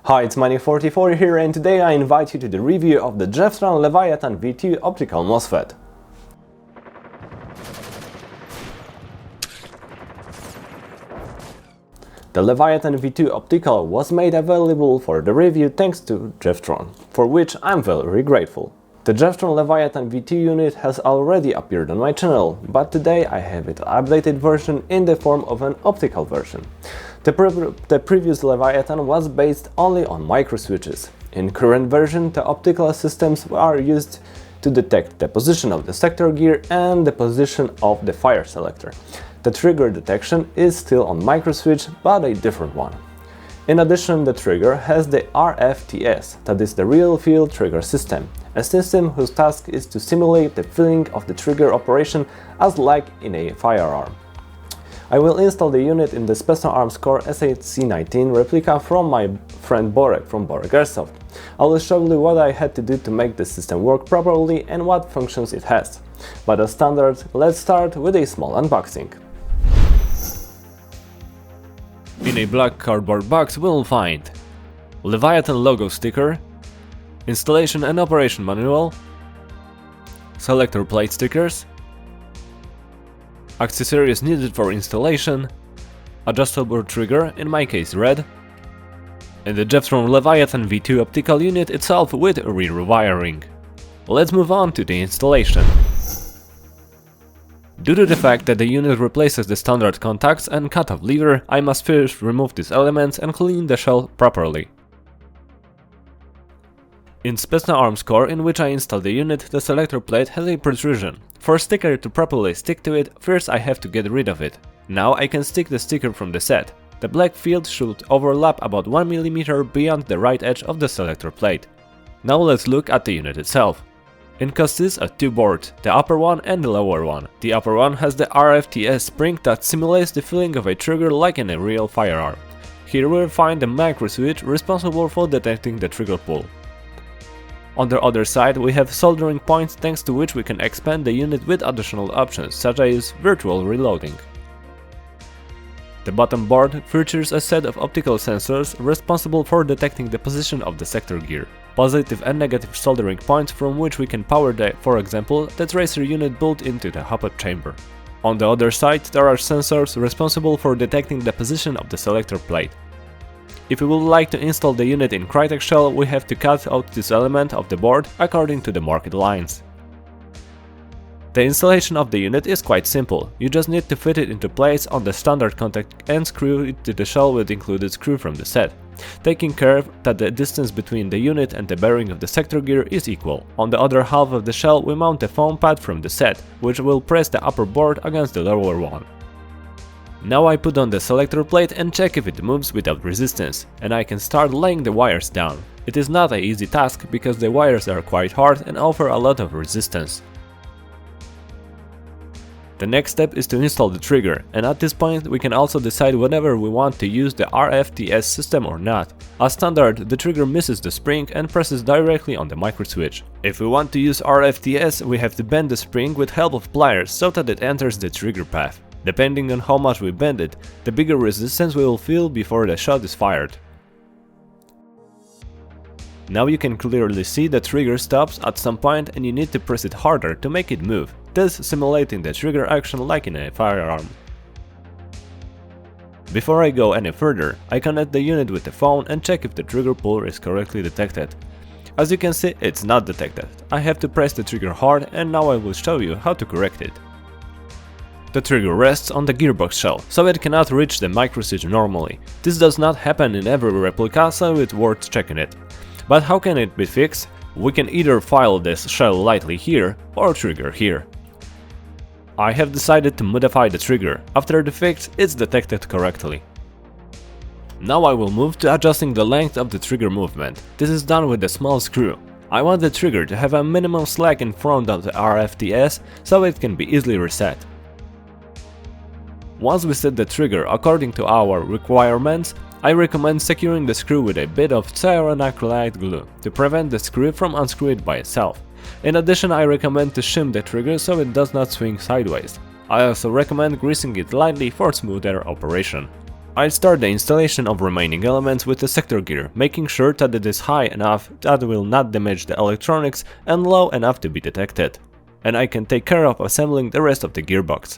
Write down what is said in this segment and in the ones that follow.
Hi, it's Mani44 here, and today I invite you to the review of the Jefftron Leviathan V2 optical MOSFET. The Leviathan V2 optical was made available for the review thanks to Jefftron, for which I'm very grateful. The Jefftron Leviathan V2 unit has already appeared on my channel, but today I have its updated version in the form of an optical version. The previous Leviathan was based only on microswitches. In current version, the optical systems are used to detect the position of the sector gear and the position of the fire selector. The trigger detection is still on microswitch, but a different one. In addition, the trigger has the RFTS, that is the Real Field Trigger System, a system whose task is to simulate the feeling of the trigger operation as like in a firearm. I will install the unit in the Special Arms Core SAC-19 replica from my friend Borek from Airsoft. I will show you what I had to do to make the system work properly and what functions it has. But as standard, let's start with a small unboxing. In a black cardboard box we'll find Leviathan logo sticker, installation and operation manual, selector plate stickers, accessories needed for installation, adjustable trigger, in my case red, and the Jefftron Leviathan V2 optical unit itself with rear wiring. Let's move on to the installation. Due to the fact that the unit replaces the standard contacts and cut-off lever, I must first remove these elements and clean the shell properly. In Special Arms Core, in which I installed the unit, the selector plate has a protrusion. For sticker to properly stick to it, first I have to get rid of it. Now I can stick the sticker from the set. The black field should overlap about 1 mm beyond the right edge of the selector plate. Now let's look at the unit itself. It consists of two boards, the upper one and the lower one. The upper one has the RFTS spring that simulates the feeling of a trigger like in a real firearm. Here we'll find the micro switch responsible for detecting the trigger pull. On the other side we have soldering points, thanks to which we can expand the unit with additional options, such as virtual reloading. The bottom board features a set of optical sensors responsible for detecting the position of the sector gear. Positive and negative soldering points from which we can power for example, the tracer unit built into the hop-up chamber. On the other side there are sensors responsible for detecting the position of the selector plate. If we would like to install the unit in Crytek shell, we have to cut out this element of the board according to the marked lines. The installation of the unit is quite simple. You just need to fit it into place on the standard contact and screw it to the shell with included screw from the set, taking care that the distance between the unit and the bearing of the sector gear is equal. On the other half of the shell we mount a foam pad from the set, which will press the upper board against the lower one. Now I put on the selector plate and check if it moves without resistance, and I can start laying the wires down. It is not an easy task because the wires are quite hard and offer a lot of resistance. The next step is to install the trigger, and at this point we can also decide whether we want to use the RFTS system or not. As standard, the trigger misses the spring and presses directly on the microswitch. If we want to use RFTS, we have to bend the spring with help of pliers so that it enters the trigger path. Depending on how much we bend it, the bigger resistance we will feel before the shot is fired. Now you can clearly see the trigger stops at some point and you need to press it harder to make it move, thus simulating the trigger action like in a firearm. Before I go any further, I connect the unit with the phone and check if the trigger pull is correctly detected. As you can see, it's not detected. I have to press the trigger hard, and now I will show you how to correct it. The trigger rests on the gearbox shell, so it cannot reach the microswitch normally. This does not happen in every replica, so it's worth checking it. But how can it be fixed? We can either file this shell lightly here or trigger here. I have decided to modify the trigger. After the fix, it's detected correctly. Now I will move to adjusting the length of the trigger movement. This is done with a small screw. I want the trigger to have a minimum slack in front of the RFTS so it can be easily reset. Once we set the trigger according to our requirements, I recommend securing the screw with a bit of cyanoacrylate glue to prevent the screw from unscrewing by itself. In addition, I recommend to shim the trigger so it does not swing sideways. I also recommend greasing it lightly for smoother operation. I'll start the installation of remaining elements with the sector gear, making sure that it is high enough that it will not damage the electronics and low enough to be detected. And I can take care of assembling the rest of the gearbox.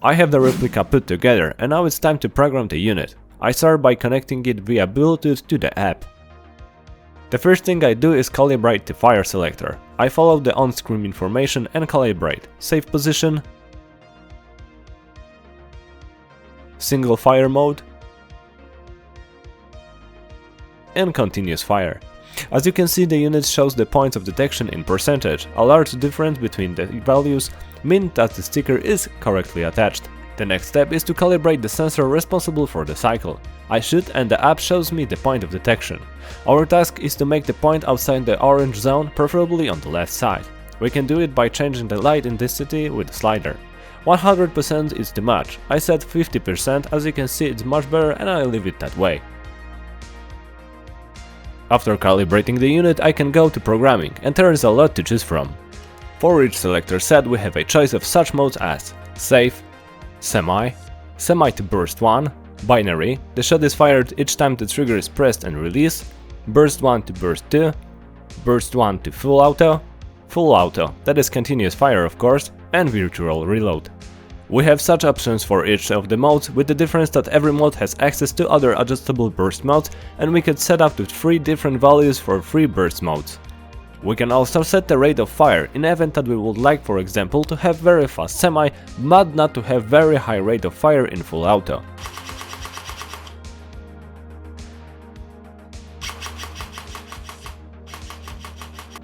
I have the replica put together and now it's time to program the unit. I start by connecting it via Bluetooth to the app. The first thing I do is calibrate the fire selector. I follow the on-screen information and calibrate safe position, single fire mode, and continuous fire. As you can see, the unit shows the points of detection in percentage. A large difference between the values means that the sticker is correctly attached. The next step is to calibrate the sensor responsible for the cycle. I shoot and the app shows me the point of detection. Our task is to make the point outside the orange zone, preferably on the left side. We can do it by changing the light intensity with the slider. 100% is too much. I set 50%, as you can see it's much better and I leave it that way. After calibrating the unit, I can go to programming, and there is a lot to choose from. For each selector set we have a choice of such modes as safe, semi, semi to burst 1, binary, the shot is fired each time the trigger is pressed and released, burst 1 to burst 2, burst 1 to full auto, that is continuous fire of course, and virtual reload. We have such options for each of the modes, with the difference that every mode has access to other adjustable burst modes, and we could set up to 3 different values for 3 burst modes. We can also set the rate of fire in event that we would like, for example, to have very fast semi, but not to have very high rate of fire in full auto.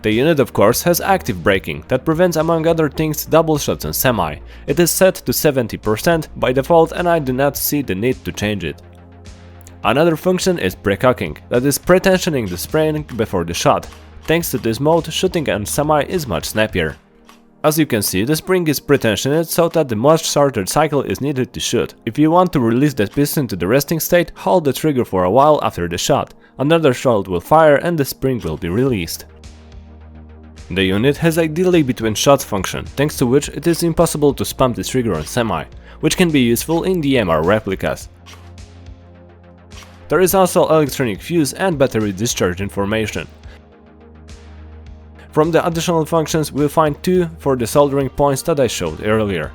The unit of course has active braking, that prevents among other things double shots and semi. It is set to 70% by default and I do not see the need to change it. Another function is precocking, that is pre-tensioning the spring before the shot. Thanks to this mode, shooting and semi is much snappier. As you can see, the spring is pre-tensioned so that the much shorter cycle is needed to shoot. If you want to release the piston to the resting state, hold the trigger for a while after the shot. Another shot will fire and the spring will be released. The unit has a delay between shots function, thanks to which it is impossible to spam the trigger on semi, which can be useful in DMR replicas. There is also electronic fuse and battery discharge information. From the additional functions we'll find 2 for the soldering points that I showed earlier.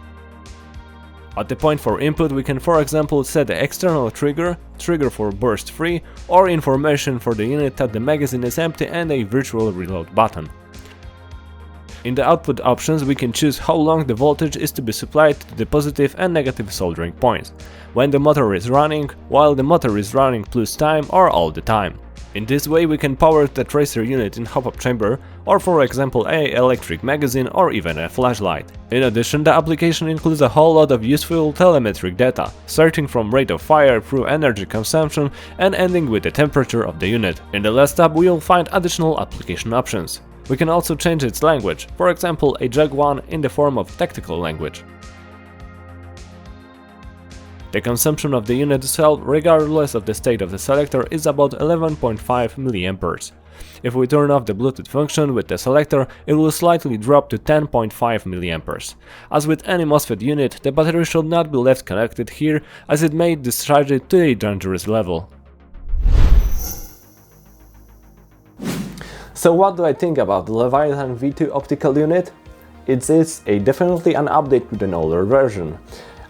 At the point for input we can for example set the external trigger, trigger for burst 3, or information for the unit that the magazine is empty and a virtual reload button. In the output options we can choose how long the voltage is to be supplied to the positive and negative soldering points, when the motor is running, while the motor is running plus time, or all the time. In this way we can power the tracer unit in hop-up chamber, or for example a electric magazine or even a flashlight. In addition, the application includes a whole lot of useful telemetric data, starting from rate of fire through energy consumption and ending with the temperature of the unit. In the last tab we will find additional application options. We can also change its language, for example a JAG1 in the form of tactical language. The consumption of the unit itself, regardless of the state of the selector, is about 11.5 mA. If we turn off the Bluetooth function with the selector, it will slightly drop to 10.5 mA. As with any MOSFET unit, the battery should not be left connected here, as it may discharge it to a dangerous level. So what do I think about the Leviathan V2 optical unit? It is definitely an update with an older version.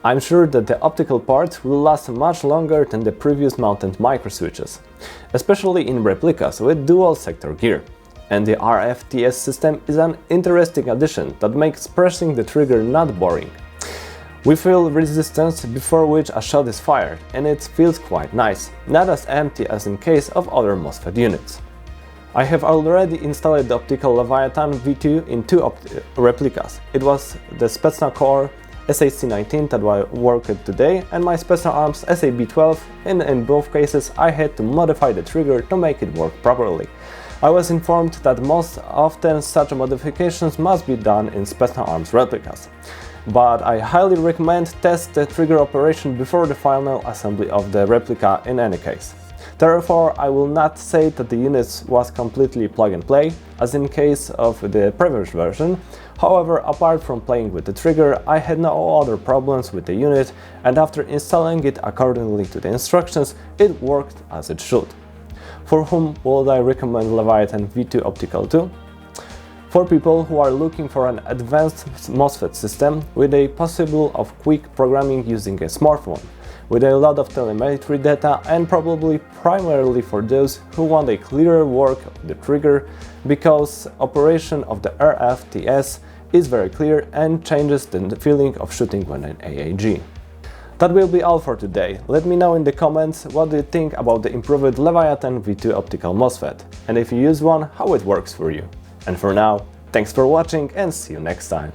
I'm sure that the optical parts will last much longer than the previous mounted microswitches, especially in replicas with dual sector gear. And the RFTS system is an interesting addition that makes pressing the trigger not boring. We feel resistance before which a shot is fired, and it feels quite nice, not as empty as in case of other MOSFET units. I have already installed the Optical Leviathan V2 in 2 replicas. It was the Spetsna Core SAC-19 that I worked today and my Spetsna Arms SAB-12, and in both cases I had to modify the trigger to make it work properly. I was informed that most often such modifications must be done in Spetsna Arms replicas, but I highly recommend test the trigger operation before the final assembly of the replica in any case. Therefore, I will not say that the unit was completely plug and play, as in case of the previous version. However, apart from playing with the trigger, I had no other problems with the unit, and after installing it accordingly to the instructions, it worked as it should. For whom would I recommend Leviathan V2 Optical to? For people who are looking for an advanced MOSFET system with a possible of quick programming using a smartphone, with a lot of telemetry data, and probably primarily for those who want a clearer work of the trigger, because operation of the RFTS is very clear and changes the feeling of shooting when an AAG. That will be all for today. Let me know in the comments what do you think about the improved Leviathan V2 Optical MOSFET, and if you use one, how it works for you. And for now, thanks for watching and see you next time.